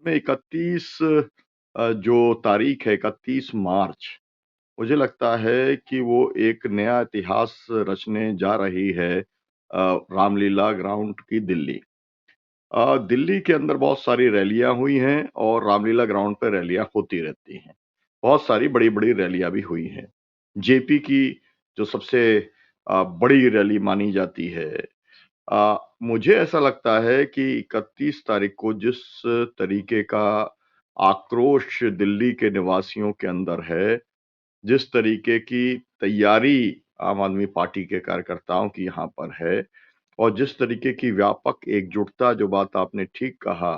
में 31 जो तारीख है 31 मार्च, मुझे लगता है कि वो एक नया इतिहास रचने जा रही है रामलीला ग्राउंड की दिल्ली। दिल्ली के अंदर बहुत सारी रैलियाँ हुई हैं और रामलीला ग्राउंड पे रैलियाँ होती रहती हैं। बहुत सारी बड़ी-बड़ी रैलियाँ भी हुई हैं। जेपी की जो सबसे बड़ी रैली मानी जाती है। मुझे ऐसा लगता है कि 31 तारीख को जिस तरीके का आक्रोश दिल्ली के निवासियों के अंदर है, जिस तरीके की तैयारी आम आदमी पार्टी के कार्यकर्ताओं की यहाँ पर है और जिस तरीके की व्यापक एकजुटता जो बात आपने ठीक कहा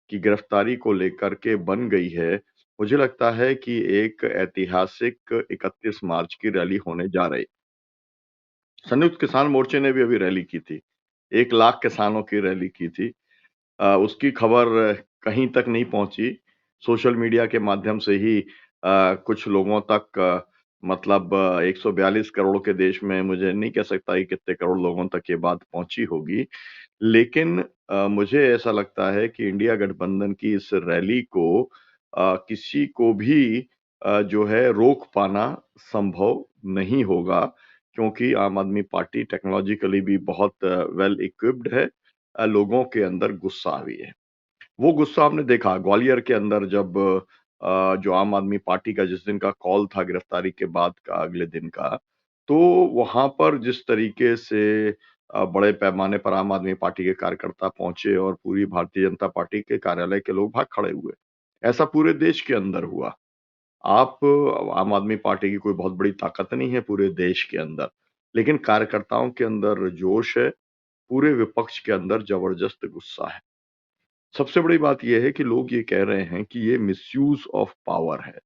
कि गिरफ्तारी को लेकर के बन गई है, मुझे लगता है कि एक ऐतिहासिक 31 मार्च की रैली होने जा रही। संयुक्त किसान मोर्चे ने भी अभी रैली की थी। 1 लाख किसानों की रैली की थी। उसकी खबर कहीं तक नहीं पहुँची। सोशल मीडिया के माध्यम से ही कुछ लोगों तक मतलब 142 करोड़ के देश में मुझे नहीं कह सकता कि कितने करोड़ लोगों तक ये बात पहुँची होगी। लेकिन मुझे ऐसा लगता है कि इंडिया गठबंधन की इस रैली को किसी को भी जो है रोक पाना संभव नहीं होगा, क्योंकि आम आदमी पार्टी टेक्नोलॉजिकली भी बहुत वेल इक्विप्ड है। लोगों के अंदर गुस्सा भी है। वो गुस्सा हमने देखा ग्वालियर के अंदर जब जो आम आदमी पार्टी का जिस दिन का कॉल था गिरफ्तारी के बाद का अगले दिन का, तो वहाँ पर जिस तरीके से बड़े पैमाने पर आम आदमी पार्टी के कार्यकर्ता पहुँचे और पूरी भारतीय जनता पार्टी के कार्यालय के लोग भाग खड़े हुए। ऐसा पूरे देश के अंदर हुआ। आप आम आदमी पार्टी की कोई बहुत बड़ी ताकत नहीं है पूरे देश के अंदर, लेकिन कार्यकर्ताओं के अंदर जोश है, पूरे विपक्ष के अंदर जबरदस्त गुस्सा है। सबसे बड़ी बात ये है कि लोग ये कह रहे हैं कि ये मिसयूज़ ऑफ पावर है।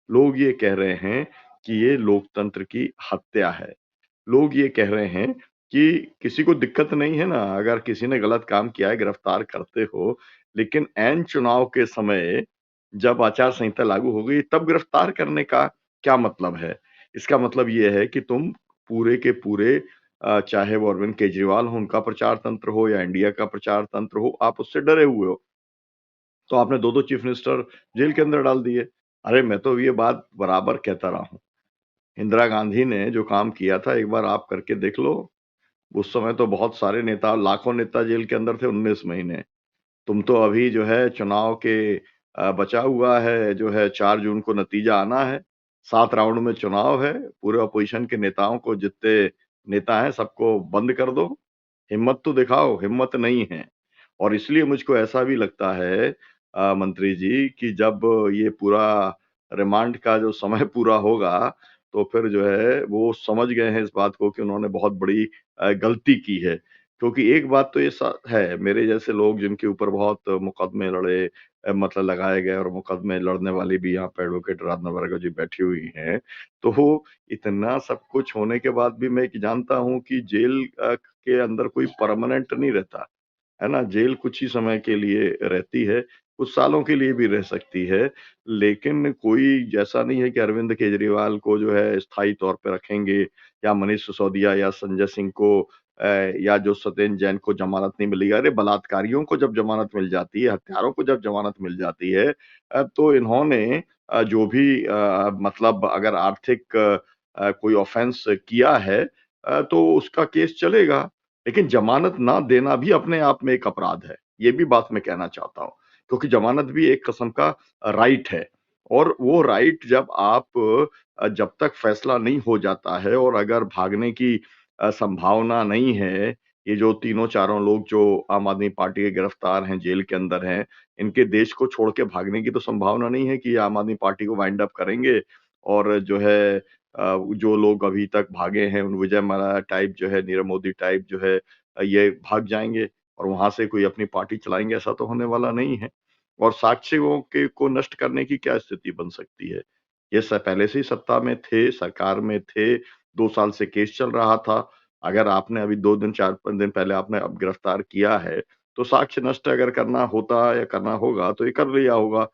लोग ये कह रहे हैं कि ये लोकतंत्र की हत्या है। लोग ये कह रहे हैं कि किसी को दिक्कत नहीं है ना, अगर किसी ने गलत काम किया है, गिरफ्तार करते हो, लेकिन ऐन चुनाव के समय जब आचार संहिता लागू हो गई, तब गिरफ्तार करने का क्या मतलब है? इसका मतलब ये है कि तुम पूरे के पूरे चाहे वो अरविंद केजरीवाल हो, उनका प्रचार तंत्र हो या इंडिया का प्रचार तंत्र हो, आप उससे डरे हुए हो। तो आपने 2-2 चीफ मिनिस्टर जेल के अंदर डाल दिए। अरे! मैं तो ये बात बराबर कहता रहा हूँ। इंदिरा गांधी ने जो काम किया था, एक बार आप करके देख लो। उस समय तो बहुत सारे नेता, लाखों नेता जेल के अंदर थे 19 महीने। तुम तो अभी जो है चुनाव के बचा हुआ है, जो है 4 जून को नतीजा आना है। 7 राउंड में चुनाव है। पूरे अपोज़िशन के नेताओं को जितने नेता हैं, सबको बंद कर दो। हिम्मत तो दिखाओ, हिम्मत नहीं है। और इसलिए मुझको ऐसा भी लगता है मंत्री जी कि जब ये पूरा रिमांड का जो समय पूरा होगा, तो फिर जो है वो समझ गए हैं इस बात को कि उन्होंने बहुत बड़ी गलती की है। क्योंकि एक बात तो ये है, मेरे जैसे लोग जिनके ऊपर बहुत मुकदमे लड़े मतलब लगाए गए और मुकदमे लड़ने वाली भी यहाँ पे एडवोकेट राधना वर्मा जी बैठी हुई हैं। तो इतना सब कुछ होने के बाद भी मैं एक जानता हूँ कि जेल के अंदर कोई परमानेंट नहीं रहता। है ना? जेल कुछ ही समय के लिए रहती है, कुछ सालों के लिए भी रह सकती है, लेकिन कोई ऐसा नहीं है कि अरविंद केजरीवाल को जो है स्थायी तौर पे रखेंगे या मनीष सिसोदिया या संजय सिंह को या जो सत्येंद्र जैन को ज़मानत नहीं मिलेगी। अरे! बलात्कारियों को जब ज़मानत मिल जाती है, हत्यारों को जब ज़मानत मिल जाती है तो इन्होंने जो भी मतलब अगर आर्थिक कोई ऑफ़ेंस किया है तो उसका केस चलेगा। लेकिन ज़मानत ना देना भी अपने आप में एक अपराध है। ये भी बात मैं कहना चाहता हूँ। क्योंकि ज़मानत भी एक किस्म का राइट है और वो राइट जब आप जब तक फैसला नहीं हो जाता है और अगर भागने की संभावना नहीं है, ये जो तीनों चारों लोग जो आम आदमी पार्टी के गिरफ्तार हैं, जेल के अंदर हैं, इनके देश को छोड़ के भागने की तो संभावना नहीं है कि ये आम आदमी पार्टी को वाइंड अप करेंगे और जो है जो लोग अभी तक भागे हैं, उन विजय मल्ल्या टाइप जो है, नीरव मोदी टाइप जो है ये भाग जाएँगे और वहाँ से कोई अपनी पार्टी चलाएँगे, ऐसा तो होने वाला नहीं है। और साक्ष्यों के को नष्ट करने की क्या स्थिति बन सकती है? ये पहले से ही सत्ता में थे, सरकार में थे, 2 साल से केस चल रहा था। अगर आपने अभी 2 दिन 4-5 दिन पहले आपने अब गिरफ्तार किया है, तो साक्ष्य नष्ट अगर करना होता या करना होगा, तो ये कर लिया होगा।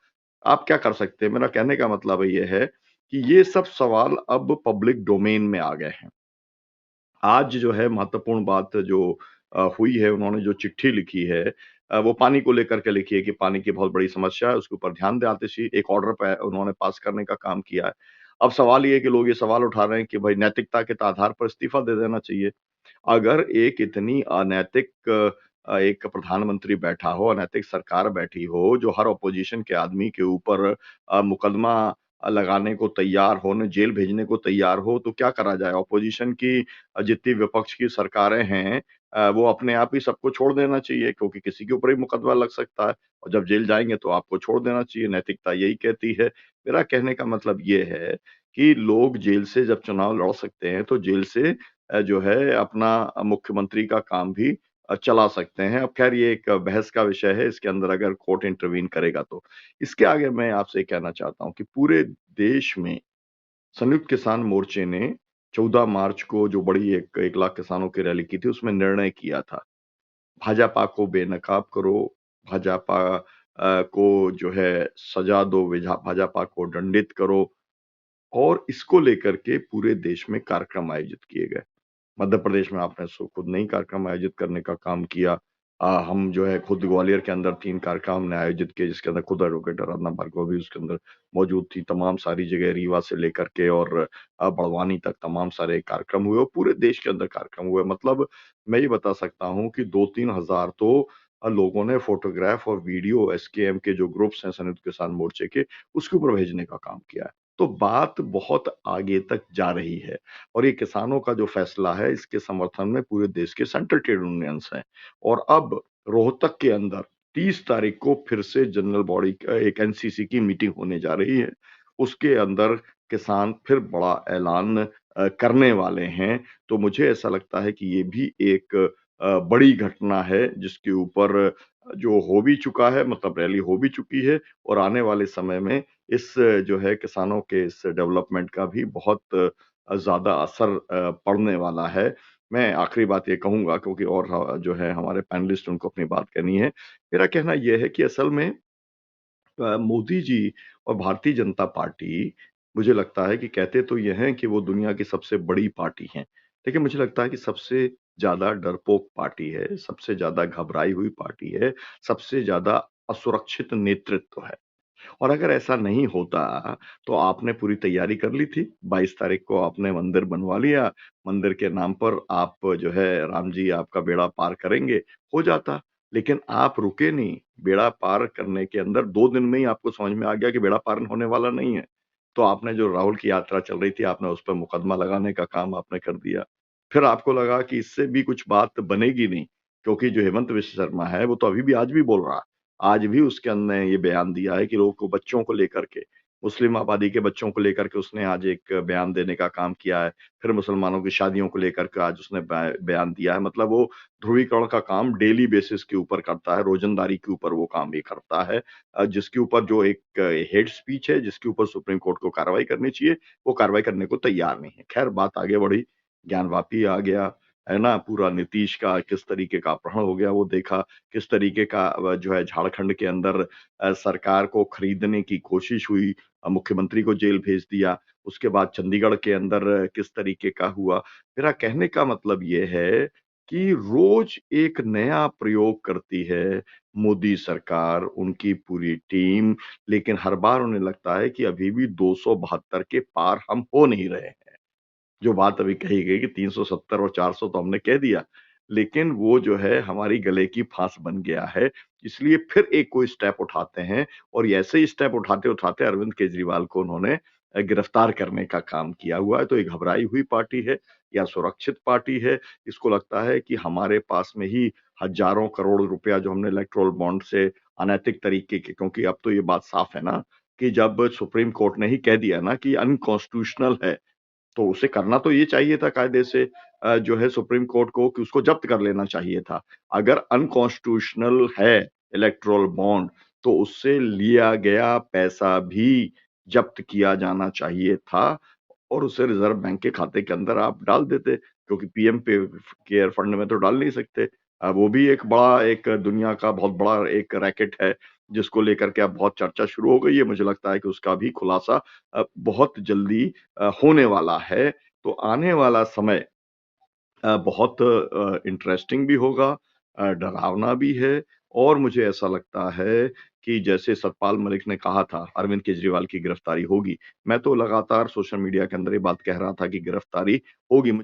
आप क्या कर सकते हैं? मेरा कहने का मतलब ये है कि ये सब सवाल अब पब्लिक डोमेन में आ गए हैं। आज जो है महत्वपूर्ण बात जो हुई है, उन्होंने जो चिट्ठी लिखी है वो पानी को लेकर के लिखी है कि पानी की बहुत बड़ी समस्या है, उसके ऊपर ध्यान दें आतिशी एक ऑर्डर पे उन्होंने पास करने का काम किया है। अब सवाल ये है कि लोग ये सवाल उठा रहे हैं कि भाई नैतिकता के आधार पर इस्तीफा दे देना चाहिए। अगर एक इतनी अनैतिक एक प्रधानमंत्री बैठा हो, अनैतिक सरकार बैठी हो, जो हर अपोज़िशन के आदमी के ऊपर मुकदमा लगाने को तैयार हो, उन्हें जेल भेजने को तैयार हो, तो क्या करा जाए? अपोज़िशन की जितनी विपक्ष की सरकारें हैं वो अपने आप ही सबको छोड़ देना चाहिए क्योंकि किसी के ऊपर ही मुकदमा लग सकता है और जब जेल जाएँगे तो आपको छोड़ देना चाहिए, नैतिकता यही कहती है। मेरा कहने का मतलब ये है कि लोग जेल से जब चुनाव लड़ सकते हैं, तो जेल से जो है अपना मुख्यमंत्री का काम भी चला सकते हैं। अब ख़ैर ये एक बहस का विषय है, इसके अंदर अगर कोर्ट इंटरवीन करेगा तो। इसके आगे मैं आपसे ये कहना चाहता हूँ कि पूरे देश में संयुक्त किसान मोर्चे ने 14 मार्च को जो बड़ी एक 1 लाख किसानों की रैली की थी, उसमें निर्णय किया था, भाजपा को बेनकाब करो, भाजपा को जो है सज़ा दो, भाजपा को दंडित करो और इसको लेकर के पूरे देश में कार्यक्रम आयोजित किए गए। मध्य प्रदेश में आपने खुद नहीं कार्यक्रम आयोजित करने का काम किया। हम जो है खुद ग्वालियर के अंदर 3 कार्यक्रम हमने आयोजित किए जिसके अंदर खुद एडवोकेट आराधना भार्गव भी उसके अंदर मौजूद थी। तमाम सारी जगह रीवा से लेकर के और बड़वानी तक तमाम सारे कार्यक्रम हुए और पूरे देश के अंदर कार्यक्रम हुए। मतलब मैं ये बता सकता हूँ कि 2-3 हज़ार तो लोगों ने फ़ोटोग्राफ और वीडियो एसकेएम के जो ग्रुप्स हैं संयुक्त किसान मोर्चे के, उसके ऊपर भेजने का काम किया है। तो बात बहुत आगे तक जा रही है। और ये किसानों का जो फैसला है इसके समर्थन में पूरे देश के सेंट्रल ट्रेड यूनियंस हैं और अब रोहतक के अंदर 30 तारीख को फिर से जनरल बॉडी एक एनसीसी की मीटिंग होने जा रही है। उसके अंदर किसान फिर बड़ा ऐलान करने वाले हैं। तो मुझे ऐसा लगता है कि ये भी एक बड़ी घटना है जिसके ऊपर जो हो भी चुका है मतलब रैली हो भी चुकी है और आने वाले समय में इस जो है किसानों के इस डेवलपमेंट का भी बहुत ज़्यादा असर पड़ने वाला है। मैं आखिरी बात ये कहूँगा क्योंकि और जो है हमारे पैनलिस्ट उनको अपनी बात कहनी है। मेरा कहना ये है कि असल में मोदी जी और भारतीय जनता पार्टी मुझे लगता है कि कहते तो ये हैं कि वो दुनिया की सबसे बड़ी पार्टी हैं। लेकिन मुझे लगता है कि सबसे ज़्यादा डरपोक पार्टी है, सबसे ज़्यादा घबराई हुई पार्टी है, सबसे ज़्यादा असुरक्षित नेतृत्व है। और अगर ऐसा नहीं होता, तो आपने पूरी तैयारी कर ली थी। 22 तारीख को आपने मंदिर बनवा लिया, मंदिर के नाम पर आप जो है राम जी आपका बेड़ा पार करेंगे, हो जाता। लेकिन आप रुके नहीं, बेड़ा पार करने के अंदर 2 दिन में ही आपको समझ में आ गया कि बेड़ा पार होने वाला नहीं है। तो आपने जो राहुल की यात्रा चल रही थी, आपने उस पे मुकदमा लगाने का काम आपने कर दिया। फिर आपको लगा कि इससे भी कुछ बात बनेगी नहीं, क्योंकि जो हेमंत विश्व शर्मा है, वो तो अभी भी आज भी बोल रहा है। आज भी उसके अंदर ये बयान दिया है कि लोगों को बच्चों को लेकर के, मुस्लिम आबादी के बच्चों को लेकर के उसने आज एक बयान देने का काम किया है। फिर मुसलमानों की शादियों को लेकर के आज उसने बयान दिया है। मतलब वो ध्रुवीकरण का काम डेली बेसिस के ऊपर करता है, रोज़मर्रा के ऊपर वो काम ये करता है। जिसके ऊपर जो एक हेट स्पीच है, जिसके ऊपर सुप्रीम कोर्ट को कार्रवाई करनी चाहिए, वो कार्रवाई करने को तैयार नहीं है। खैर बात आगे बढ़ी, ज्ञानवापी आ गया, है ना? पूरा नीतीश का किस तरीके का अपहरण हो गया वो देखा। किस तरीके का जो है झारखंड के अंदर सरकार को खरीदने की कोशिश हुई, मुख्यमंत्री को जेल भेज दिया। उसके बाद चंडीगढ़ के अंदर किस तरीके का हुआ। मेरा कहने का मतलब ये है कि रोज़ एक नया प्रयोग करती है मोदी सरकार, उनकी पूरी टीम, लेकिन हर बार उन्हें लगता है कि अभी भी 272 के पार हम हो नहीं रहे हैं। जो बात अभी कही गई कि 370 और 400 तो हमने कह दिया, लेकिन वो जो है हमारी गले की फांस बन गया है। इसलिए फिर एक कोई स्टेप उठाते हैं और ये ऐसे ही स्टेप उठाते-उठाते अरविंद केजरीवाल को उन्होंने गिरफ्तार करने का काम किया हुआ है। तो ये घबराई हुई पार्टी है या सुरक्षित पार्टी है, इसको लगता है कि हमारे पास में ही हज़ारों करोड़ रुपया जो हमने इलेक्टोरल बॉन्ड से अनैतिक तरीके के क्योंकि अब तो ये बात साफ है ना, कि जब सुप्रीम कोर्ट ने ही कह दिया ना कि अनकॉन्स्टिट्यूशनल है तो उसे करना तो ये चाहिए था कायदे से जो है सुप्रीम कोर्ट को कि उसको जब्त कर लेना चाहिए था। अगर अनकॉन्स्टिट्यूशनल है इलेक्टोरल बॉन्ड तो उससे लिया गया पैसा भी जब्त किया जाना चाहिए था और उसे रिज़र्व बैंक के खाते के अंदर आप डाल देते क्योंकि पीएम पे केयर फंड में तो डाल नहीं सकते। वो भी एक बड़ा एक दुनिया का बहुत बड़ा एक रैकेट है जिसको लेकर के अब बहुत चर्चा शुरू हो गई है। मुझे लगता है कि उसका भी खुलासा बहुत जल्दी होने वाला है। तो आने वाला समय बहुत इंटरेस्टिंग भी होगा डरावना भी है और मुझे ऐसा लगता है कि जैसे सतपाल मलिक ने कहा था, अरविंद केजरीवाल की गिरफ्तारी होगी। मैं तो लगातार सोशल मीडिया के अंदर ये बात कह रहा था कि गिरफ्तारी होगी।